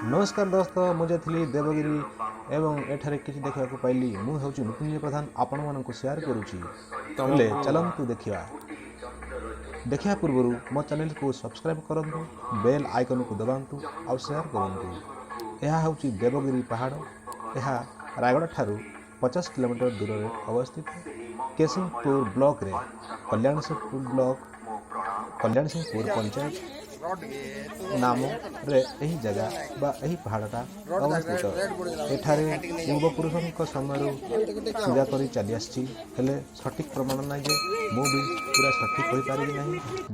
नमस्कार दोस्त मुझे थी देवगिरी एवं एठारे किसी देखा पाइली मुझे मृत्युंजय प्रधान आपण मानक सेयार करुच्ची चलतु देखा पूर्व मो चैनल को सब्सक्राइब करूँ बेल आइकन को दबातु आउ सेयार करूँ। यह हूँ देवगिरी पहाड़। यह रायगढ़ ठारू 50 किलोमीटर दूर में अवस्थित केसिंगपुर ब्लॉक रे कल्याण सिंहपुर पंचायत नाम रे यही जगह बा यही पहाड़टा अवस्थित। एठारे पूर्वपुरुषों समय पूजा कर चली आसी सठिक प्रमाण ना जे मु भी पूरा सठिक हो पारि ना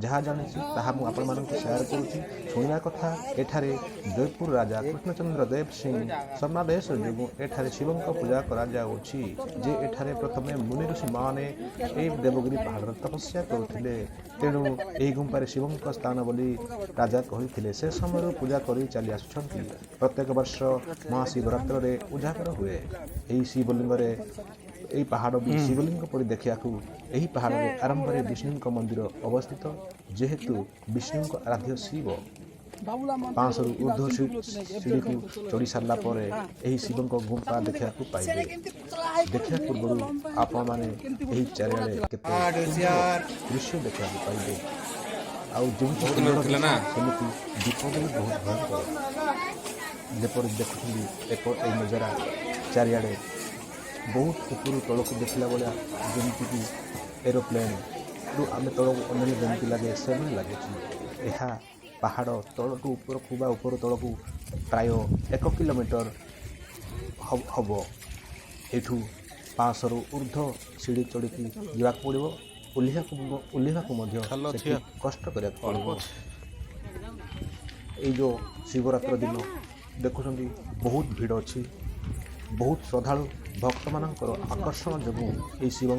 जहाँ जानी आपण मानक सेयार करुच्ची शुणा कथा। एठारे जयपुर राजा कृष्णचंद्र देव सिंह स्वर्णादेश जो एठारे शिव पूजा कराଯାଉଛି जे एठारे प्रथमे मुनि ऋषि माने देवगिरी पहाड़ तपस्या करुले तेणु यही गुंपारे शिव स्थान बोली राजा कही से समय पूजा कर चली आसुंट। प्रत्येक वर्ष महाशिवरात्र रे उजागर हुए यही शिवलिंग यही पहाड़ भी शिवलिंग पर देखा यही पहाड़ में आरंभ में विष्णु मंदिर अवस्थित जेहेतु विष्णु आराध्य शिव 500 रु ऊर्ध्व सीढ़ी को चढ़ी सारा पर यही शिव गुंफा देखा पाइबे। देखा पूर्व आपण मैंने चारिड़े दृश्य देखा पाइबे आमती दीप भी बहुत भयंकर जपर देखुं नजरा चारिड़े बहुत ऊपर तौक देखला भाया जमीक एरोप्लेन रु आम तौक अनेक जमी लगे से लगे। यह पहाड़ तलू उपरकू बा ऊपर तलकू प्राय 1 किलोमीटर हम एठू 500 रु ऊर्ध्व सीढ़ी चढ़ी जावाक पड़ो ओह्लाक कष्ट करा पड़ो। ये जो शिवरात्र दिन देखुं बहुत भीड़ अच्छी बहुत श्रद्धालु भक्त मान आकर्षण जो ये शिव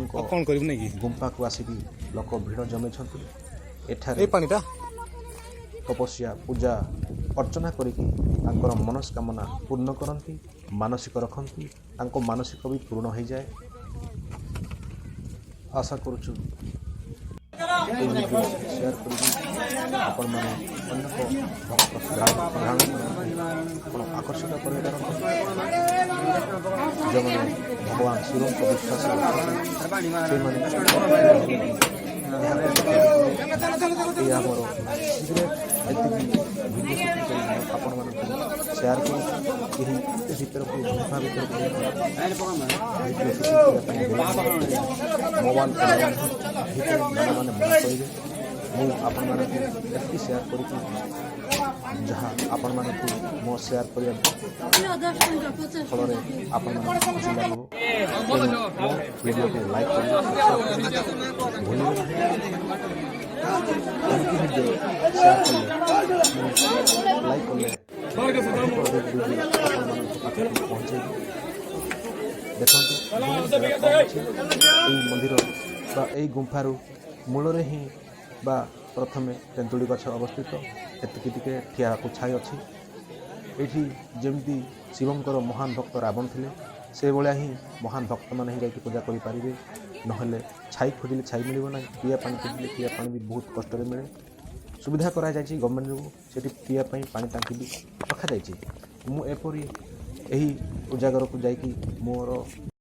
गुंफा को आसिक लोक भीड़ जमे तपस्या पूजा अर्चना करिकी मनस्कामना पूर्ण करती मानसिक रखती मानसिक भी पूर्ण हो जाए। आशा करुचु शेयर कर आकर्षित कर जो मैंने भगवान शिव को विश्वास आपण मान सेयार कर भीतर को गुंफा मोबाइल मैंने मन करेंगे मुझे मानक सेयार कर जहाँ आपण मानक मो सेयार कर फल आपण खुशी लगे मो वीडियो को लाइक कर भूल लाइक पहुँचे देखते मंदिर यही गुंफार मूल ही प्रथमे तेंतुड़ी गछ अवस्थित एतिकी टिके ठिया छाई अच्छी ये जमी शिवंकर महान भक्त रावण थे से भाया ही महान भक्त मैंने ही जाकि पूजा करें नहले छाई खोजिले छाई मिल ना पीया पानी खोजिले पीया पानी भी बहुत कष्ट मिले सुविधा करा गवर्नमेंट जो से पीया पानी टांकी भी रखा मुझे एपरी यही उजागर को जाकि मोर